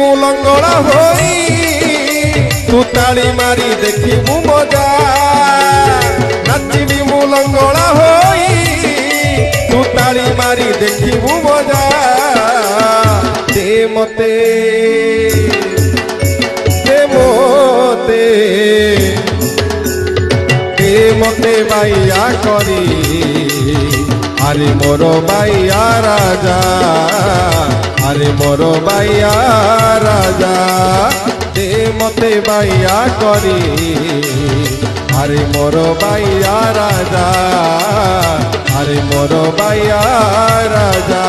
मु लंगड़ा होई तू ताली मारी देखिबू मजा नाचिबी मु लंगड़ा होई तू ताली मारी देखिबू मजा दे मते दे मते दे मते बाइया करी अरे मोरो बाइया राजा अरे मोरो बाइया राजा दे मते बाइया करी अरे मोरो बाइया राजा अरे मोरो बाइया राजा।